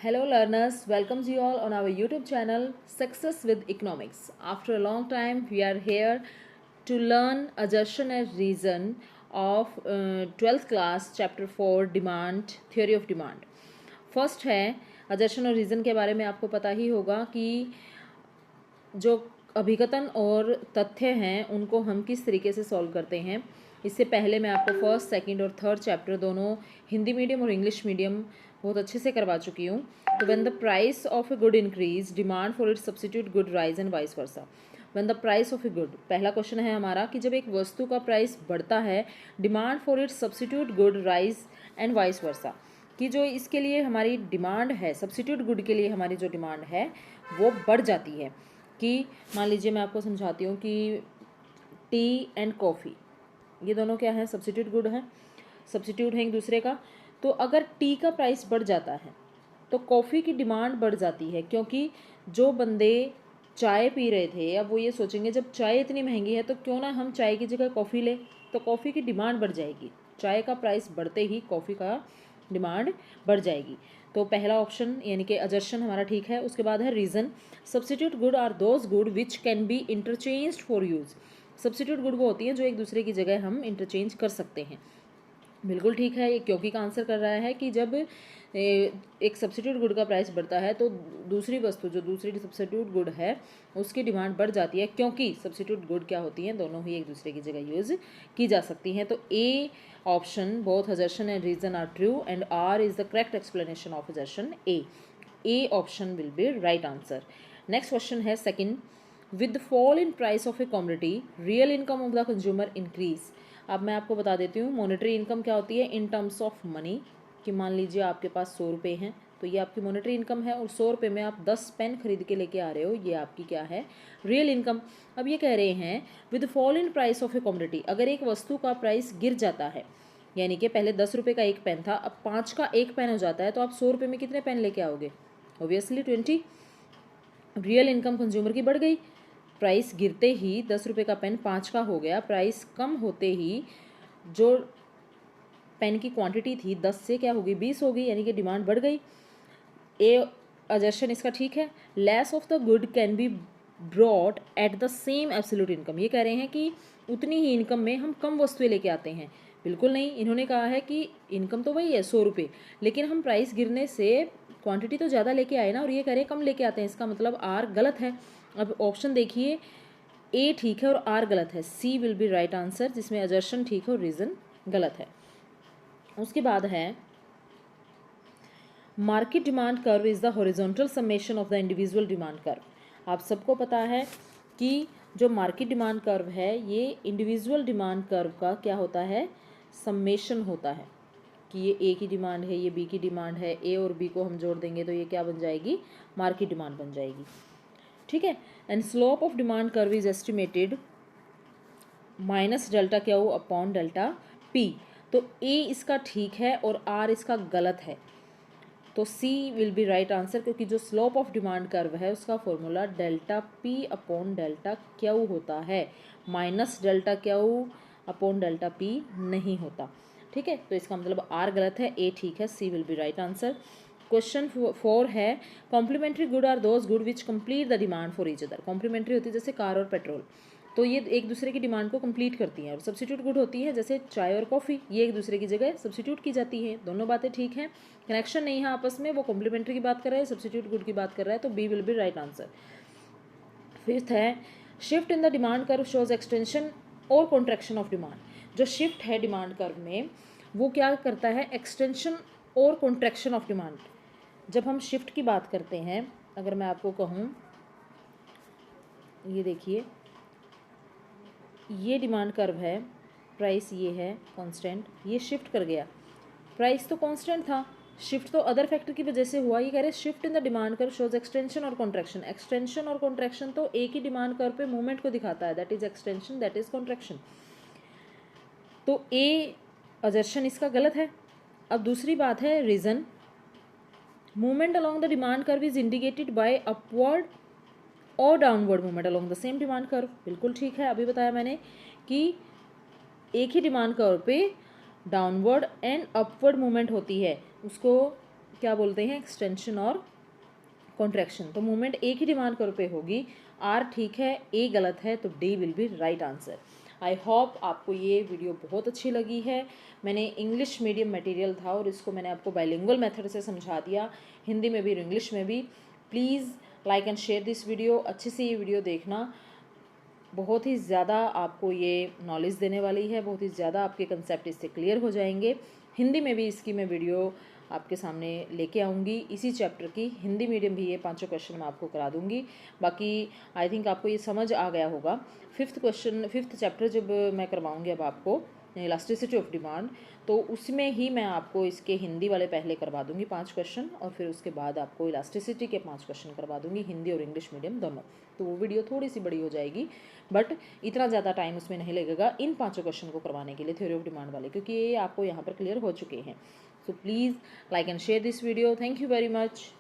Hello learners, welcomes you all on our YouTube channel Success with Economics. After a long time we are here to learn assertion and reason of 12th class chapter 4 demand theory of demand. First है assertion और reason के बारे में आपको पता ही होगा कि जो अभिकथन और तथ्य हैं उनको हम किस तरीके से सॉल्व करते हैं। इससे पहले मैं आपको फर्स्ट सेकंड और थर्ड चैप्टर दोनों हिंदी मीडियम और इंग्लिश मीडियम बहुत अच्छे से करवा चुकी हूँ। तो when the price of a good increase demand for its substitute good rise and vice versa. When the price of a good, पहला क्वेश्चन है हमारा कि जब एक वस्तु का प्राइस बढ़ता है demand for its substitute good rise and vice versa, कि जो इसके लिए हमारी डिमांड है, सब्स्टिट्यूट गुड के लिए हमारी जो डिमांड है वो बढ़ जाती है। कि मान लीजिए मैं आपको समझाती हूँ कि टी एंड कॉफ़ी ये दोनों क्या है, सब्स्टिट्यूट गुड है, सब्स्टिट्यूट है एक दूसरे का। तो अगर टी का प्राइस बढ़ जाता है तो कॉफ़ी की डिमांड बढ़ जाती है, क्योंकि जो बंदे चाय पी रहे थे अब वो ये सोचेंगे जब चाय इतनी महंगी है तो क्यों ना हम चाय की जगह कॉफ़ी लें, तो कॉफ़ी की डिमांड बढ़ जाएगी। चाय का प्राइस बढ़ते ही कॉफ़ी का डिमांड बढ़ जाएगी। तो पहला ऑप्शन यानी कि असर्शन हमारा ठीक है। उसके बाद है reason, substitute good are those good which can be interchanged for use. Substitute good वो होती हैं जो एक दूसरे की जगह हम इंटरचेंज कर सकते हैं। बिल्कुल ठीक है, ये क्योंकि का आंसर कर रहा है कि जब एक सब्स्टिट्यूट गुड का प्राइस बढ़ता है तो दूसरी वस्तु जो दूसरी सब्स्टिट्यूट गुड है उसकी डिमांड बढ़ जाती है, क्योंकि सब्स्टिट्यूट गुड क्या होती हैं, दोनों ही एक दूसरे की जगह यूज़ की जा सकती हैं। तो A option both assertion and reason are true and R is the correct explanation of assertion A option will be right answer. Next question है second, with fall in price of a commodity real income of the consumer increase. अब मैं आपको बता देती हूँ monetary income क्या होती है इन टर्म्स ऑफ मनी। कि मान लीजिए आपके पास 100 रुपये हैं तो ये आपकी मॉनेटरी इनकम है, और 100 रुपये में आप 10 पेन खरीद के लेके आ रहे हो, ये आपकी क्या है, रियल इनकम। अब ये कह रहे हैं with fall in price of a commodity, अगर एक वस्तु का प्राइस गिर जाता है, यानी कि पहले 10 रुपये का एक पेन था अब 5 का एक पेन हो जाता है, तो आप 100 रुपये में कितने पेन लेके आओगे, ऑब्वियसली 20। रियल इनकम कंज्यूमर की बढ़ गई, प्राइस गिरते ही 10 रुपये का पेन 5 का हो गया, प्राइस कम होते ही जो पेन की क्वांटिटी थी 10 से क्या होगी 20 होगी, यानी कि डिमांड बढ़ गई। ए असर्शन इसका ठीक है। Less of the good can be brought at the same absolute income, ये कह रहे हैं कि उतनी ही इनकम में हम कम वस्तुएं लेके आते हैं। बिल्कुल नहीं, इन्होंने कहा है कि इनकम तो वही है 100 रुपये, लेकिन हम प्राइस गिरने से क्वांटिटी तो ज़्यादा लेके आए ना, और ये कह रहे हैं कम लेके आते हैं, इसका मतलब आर गलत है। अब ऑप्शन देखिए, ए ठीक है और आर गलत है, C will be right answer, जिसमें असर्शन ठीक है और रीज़न गलत है। उसके बाद है market demand curve is the horizontal summation of the individual demand curve. आप सबको पता है कि जो मार्केट डिमांड कर्व है ये इंडिविजुअल डिमांड कर्व का क्या होता है, समेशन होता है। कि ये ए की डिमांड है, ये बी की डिमांड है, ए और बी को हम जोड़ देंगे तो ये क्या बन जाएगी, मार्केट डिमांड बन जाएगी। ठीक है। And slope of demand curve is estimated minus delta Q upon delta P. तो ए इसका ठीक है और आर इसका गलत है, तो सी विल बी राइट आंसर, क्योंकि जो स्लोप ऑफ डिमांड कर्व है उसका formula delta P upon delta Q होता है, minus delta Q upon delta P नहीं होता। ठीक है, तो इसका मतलब आर गलत है, ए ठीक है, C will be right answer. Question 4 है complementary good are those good which complete the demand for each other. Complementary होती है जैसे कार और पेट्रोल, तो ये एक दूसरे की डिमांड को कंप्लीट करती हैं। और सब्स्टिट्यूट गुड होती है जैसे चाय और कॉफ़ी, ये एक दूसरे की जगह सब्स्टिट्यूट की जाती है। दोनों बातें ठीक हैं, कनेक्शन नहीं है आपस में, वो कॉम्प्लीमेंट्री की बात कर रहा है, सब्स्टिट्यूट गुड की बात कर रहा है, तो B will be right answer. Fifth है shift in the demand curve shows extension और कॉन्ट्रैक्शन ऑफ डिमांड। जो शिफ्ट है डिमांड कर्व में वो क्या करता है, एक्सटेंशन और कॉन्ट्रैक्शन ऑफ डिमांड। जब हम शिफ्ट की बात करते हैं, अगर मैं आपको कहूँ, ये देखिए ये डिमांड कर्व है, प्राइस ये है कांस्टेंट, ये शिफ्ट कर गया, प्राइस तो कांस्टेंट था, शिफ्ट तो अदर फैक्टर की वजह से हुआ। ये कह रहे shift in the demand curve shows extension और कॉन्ट्रैक्शन। एक्सटेंशन और कॉन्ट्रैक्शन तो एक ही डिमांड कर्व पे मूवमेंट को दिखाता है, that is extension, that is contraction. तो ए असर्शन इसका गलत है। अब दूसरी बात है reason, movement along the demand curve is indicated by upward और downward movement along the same demand curve. बिल्कुल ठीक है, अभी बताया मैंने कि एक ही डिमांड कर्व पे डाउनवर्ड एंड अपवर्ड मूवमेंट होती है, उसको क्या बोलते हैं, एक्सटेंशन और कॉन्ट्रैक्शन। तो मूवमेंट एक ही डिमांड कर्व पे होगी, आर ठीक है, ए गलत है, तो D will be right answer. I hope आपको ये वीडियो बहुत अच्छी लगी है। मैंने इंग्लिश मीडियम मटेरियल था और इसको मैंने आपको बाइलिंगुअल मेथड से समझा दिया, हिंदी में भी और इंग्लिश में भी। Please like and share this video, अच्छे से ये वीडियो देखना, बहुत ही ज़्यादा आपको ये नॉलेज देने वाली है, बहुत ही ज़्यादा आपके कंसेप्ट इससे क्लियर हो जाएंगे। हिंदी में भी इसकी मैं वीडियो आपके सामने लेके आऊँगी, इसी चैप्टर की हिंदी मीडियम भी ये 5 क्वेश्चन मैं आपको करा दूँगी। बाकी आई थिंक आपको ये समझ आ गया होगा। फिफ्थ चैप्टर जब मैं करवाऊँगी अब आपको इलास्टिसिटी ऑफ डिमांड, तो उसमें ही मैं आपको इसके हिंदी वाले पहले करवा दूँगी 5 क्वेश्चन, और फिर उसके बाद आपको इलास्टिसिटी के 5 क्वेश्चन करवा दूँगी, हिंदी और इंग्लिश मीडियम दोनों। तो वो वीडियो थोड़ी सी बड़ी हो जाएगी, बट इतना ज़्यादा टाइम उसमें नहीं लगेगा इन 5 क्वेश्चन को करवाने के लिए, थ्योरी ऑफ डिमांड वाले, क्योंकि ये आपको यहाँ पर क्लियर हो चुके हैं। So please like and share this video. Thank you very much.